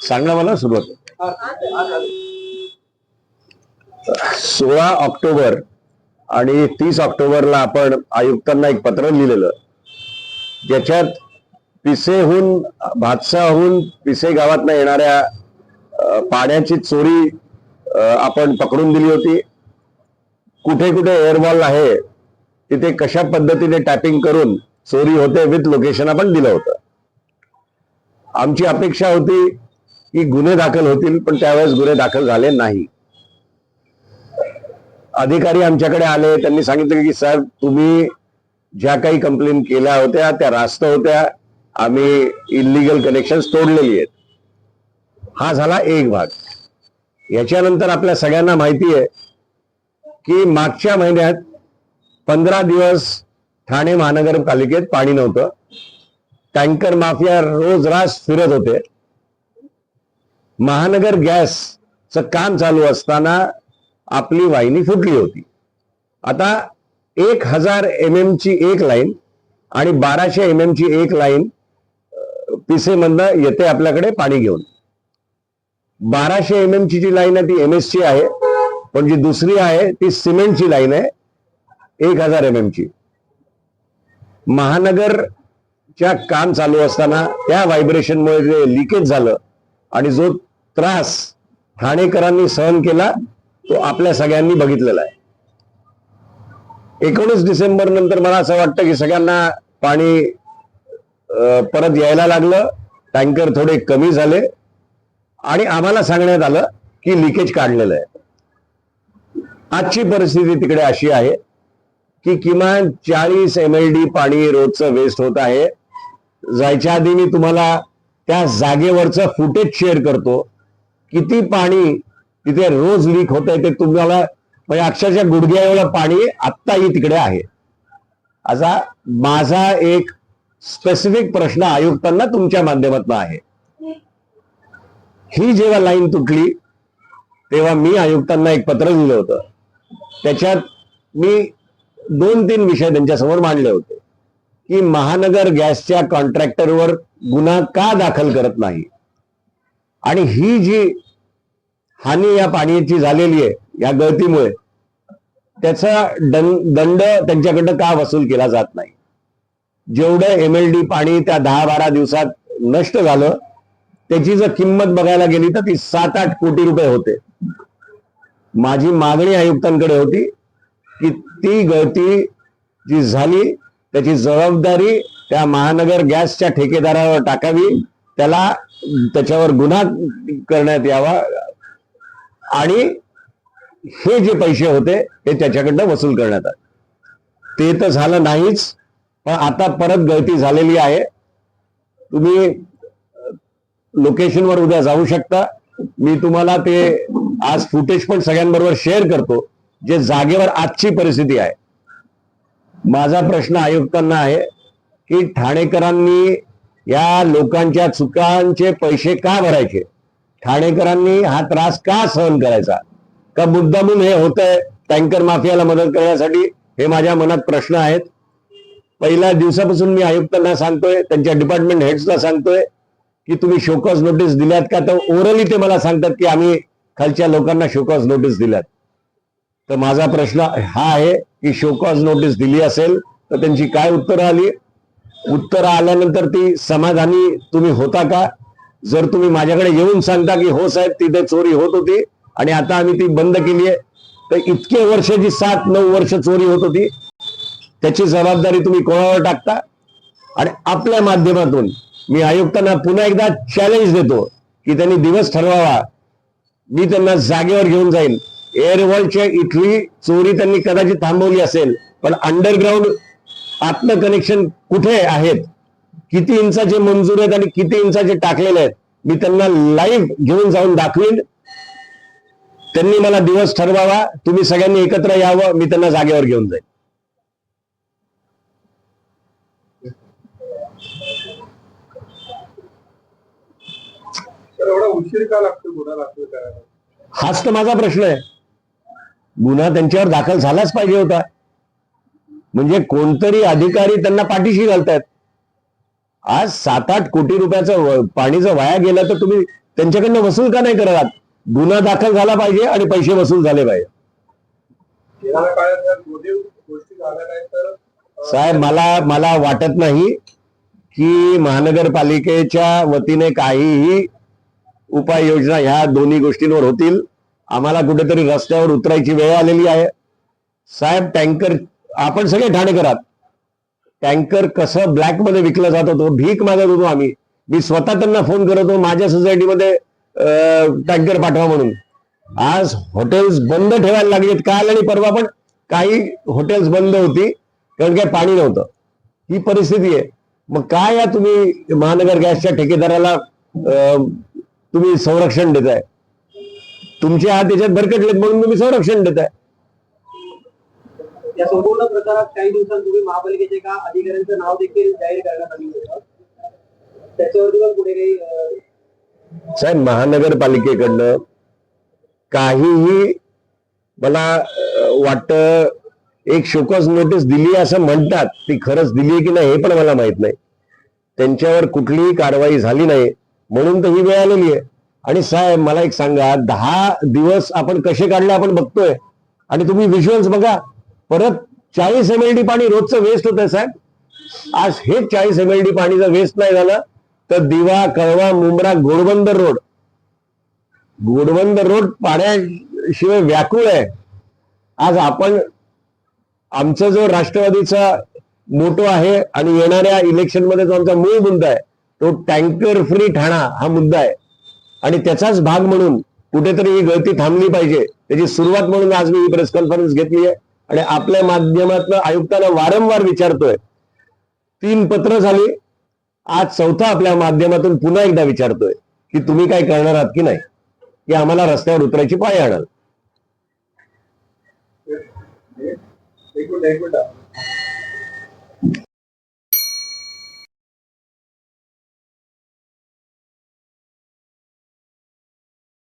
सांगा मला सुरुवात. 16 ऑक्टोबर आणि 30 ऑक्टोबरला आपण आयुक्तांना एक पत्र लिहिलेलं, ज्याच्यात पिसेहून भातसाहून पिसे गावातनं येणाऱ्या पाण्याची चोरी आपण पकडून दिली होती. कुठे कुठे एअरबॉल आहे तिथे कशा पद्धतीने टॅपिंग करून चोरी होते विथ लोकेशन आपण दिलं होतं. आमची अपेक्षा होती की गुन्हे दाखल होतील, पण त्यावेळेस गुन्हे दाखल झाले नाही. अधिकारी आमच्याकडे आले, त्यांनी सांगितलं की साहेब तुम्ही ज्या काही कंप्लेंट केल्या होत्या त्या रास्त होत्या, आम्ही इलिगल कनेक्शन्स तोडलेली आहेत. हा झाला एक भाग. याच्यानंतर आपल्या सगळ्यांना माहिती आहे की मागच्या महिन्यात 15 दिवस ठाणे महानगरपालिकेत पाणी नव्हतं. टँकर माफिया रोज रास फिरत होते. महानगर गॅसचं काम चालू असताना आपली वाहिनी फुटली होती. आता 1000 MM ची एक लाईन आणि 1200 MM ची एक लाईन पिसेमधनं येते आपल्याकडे पाणी घेऊन. 1200 MM ची जी लाईन आहे ती MS ची आहे, पण जी दुसरी आहे ती सिमेंटची लाईन आहे 1000 MM ची. महानगरच्या काम चालू असताना त्या व्हायब्रेशनमुळे जे लिकेज झालं आणि जो त्रास ठाणेकरांनी सहन केला तो आपल्या सगळ्यांनी बघितलेला आहे. 19 डिसेंबर नंतर मला असं वाटतं की सगळ्यांना पाणी परत यायला लागलं, टँकर थोडे कमी झाले आणि आम्हाला सांगण्यात आलं की लिकेज काढलेलं आहे. आजची परिस्थिती तिकडे अशी आहे की किमान 40 MLD पाणी रोजचं वेस्ट होत आहे. जायच्या आधी मी तुम्हाला त्या जागेवरचं फुटेज शेअर करतो. किती पाणी तिथे रोज लीक होत आहे ते तुम्हाला, म्हणजे अक्षरशः गुडघ्या एवढं पाणी आत्ताही तिकडे आहे. असा माझा एक स्पेसिफिक प्रश्न आयुक्तांना तुमच्या माध्यमातून आहे. ही जेव्हा लाईन तुटली तेव्हा मी आयुक्तांना एक पत्र लिहिलं होतं. त्याच्यात मी 2-3 विषय त्यांच्यासमोर मांडले होते की महानगर गॅसच्या कॉन्ट्रॅक्टरवर गुन्हा का दाखल करत नाही आणि ही जी हानी या पाण्याची झालेली आहे या गळतीमुळे त्याचा दंड त्यांच्याकडनं का वसूल केला जात नाही. जेवढं MLD पाणी त्या 10-12 दिवसात नष्ट झालं त्याची जर किंमत बघायला गेली तर ती 7-8 कोटी रुपये होते. माझी मागणी आयुक्तांकडे होती की ती गळती जी झाली त्याची जबाबदारी त्या महानगर गॅसच्या ठेकेदारावर टाकावी, त्याच्यावर गुन्हा करण्यात यावा आणि हे जे पैसे होते ते त्याच्याकडनं वसूल करण्यात आले. ते तर झालं नाहीच, पण आता परत गळती झालेली आहे. तुम्ही लोकेशनवर उद्या जाऊ शकता. मी तुम्हाला ते आज फुटेज पण सगळ्यांबरोबर शेअर करतो जे जागेवर आजची परिस्थिती आहे. माझा प्रश्न आयुक्तांना आहे की ठाणेकरांनी या लोकांच्या चुकांचे पैसे का भरायचे? ठाणेकरांनी हा त्रास का सहन करायचा? का मुद्दामून हे होतंय टँकर माफियाला मदत करण्यासाठी? हे माझ्या मनात प्रश्न आहेत. पहिल्या दिवसापासून मी आयुक्तांना सांगतोय, त्यांच्या डिपार्टमेंट हेड्सला सांगतोय की तुम्ही शोकॉज नोटीस दिल्यात का? तर ओरली ते मला सांगतात की आम्ही खालच्या लोकांना शोकॉज नोटीस दिल्यात. तर माझा प्रश्न हा आहे की शोकॉज नोटीस दिली असेल तर त्यांची काय उत्तरं आली? उत्तरं आल्यानंतर ती समाधानी तुम्ही होता का? जर तुम्ही माझ्याकडे येऊन सांगता की हो साहेब तिथे चोरी होत होती आणि आता आम्ही ती बंद केली आहे, तर इतके वर्ष जी 7-9 वर्ष चोरी होत होती त्याची जबाबदारी तुम्ही कोणावर टाकता? आणि आपल्या माध्यमातून मी आयुक्तांना पुन्हा एकदा चॅलेंज देतो की त्यांनी दिवस ठरवावा. मी त्यांना जागेवर घेऊन जाईन. एअरवॉलच्या इथली चोरी त्यांनी कदाचित थांबवली असेल, पण अंडरग्राऊंड आतलं कनेक्शन कुठे आहेत, किती इंचाचे मंजूर आहेत आणि किती इंचाचे टाकलेले आहेत, मी त्यांना लाईव्ह घेऊन जाऊन दाखवीन. त्यांनी मला दिवस ठरवावा, तुम्ही सगळ्यांनी एकत्र यावं, मी त्यांना जागेवर घेऊन जाईन. एवढा उशीर का लागतो गुन्हा दाखल करायला? हाच तर माझा प्रश्न आहे. गुन्हा त्यांच्यावर दाखल झालाच पाहिजे होता. म्हणजे कोणतरी अधिकारी त्यांना पाठीशी घालतायत. आज 7-8 कोटी रुपयाचं पाणीचं वाया गेलं तर तुम्ही त्यांच्याकडनं वसूल का नाही करत आहात? गुन्हा दाखल झाला पाहिजे आणि पैसे वसूल झाले पाहिजे. येणाऱ्या काळात जर दोन्ही गोष्टी झाल्या नाही तर साहेब मला वाटत नाही की महानगरपालिकेच्या वतीने काहीही उपाययोजना ह्या दोन्ही गोष्टींवर होतील. आम्हाला कुठेतरी रस्त्यावर उतरायची वेळ आलेली आहे. साहेब, टँकर आपण सगळे ठाणेकर आहात. टँकर कसं ब्लॅक मध्ये विकला जात होतो, भीक मागत होतो आम्ही. मी स्वतः त्यांना फोन करत होतो माझ्या सोसायटीमध्ये टँकर पाठवा म्हणून. आज हॉटेल्स बंद ठेवायला लागलीत. काल आणि परवा पण काही हॉटेल्स बंद होती कारण काय पाणी नव्हतं. ही परिस्थिती आहे. मग काय या तुम्ही महानगर गॅसच्या ठेकेदाराला तुम्ही संरक्षण देताय? तुमचे हात त्याच्यात भरकटलेत म्हणून तुम्ही संरक्षण देताय. या संपूर्ण प्रकारात काही दिवसांपूर्वी महापालिकेच्या एका अधिकाऱ्यांचं नाव देखील जाहीर करण्यात आलं होतं. त्याच्यावरती पण पुढे काही साहेब, महानगरपालिकेकडनं काहीही मला वाटतं एक शोकॉज नोटीस दिली असं म्हणतात. ती खरंच दिली की नाही हे पण मला माहित नाही. त्यांच्यावर कुठलीही कारवाई झाली नाही म्हणून तर ही वेळ आलेली आहे. आणि साहेब, मला एक सांगा, 10 दिवस आपण कसे काढले आपण बघतोय. आणि तुम्ही विज्युअल्स बघा, परत 40 MLD पाणी रोजचं वेस्ट होत आहे साहेब. आज हे 40 MLD पाणी जर वेस्ट नाही झालं तर दिवा, कळवा, मुंब्रा, घोडबंदर रोड पाण्याशिवाय व्याकुळ आहे. आज आपण आमचा जो राष्ट्रवादीचा मोटो आहे आणि येणाऱ्या इलेक्शन मध्ये जो आमचा मूळ मुद्दा आहे तो टँकर फ्री ठाणा हा मुद्दा आहे. आणि त्याचाच भाग म्हणून कुठेतरी ही गळती थांबली पाहिजे. त्याची सुरुवात म्हणून आज मी ही प्रेस कॉन्फरन्स घेतली आहे आणि आपल्या माध्यमातून आयुक्तांना वारंवार विचारतोय. 3 पत्र झाली, आज 4था आपल्या माध्यमातून पुन्हा एकदा विचारतोय की तुम्ही काय करणार आहात की नाही, की आम्हाला रस्त्यावर उतरायची पाळी आणाल. एक मिनिट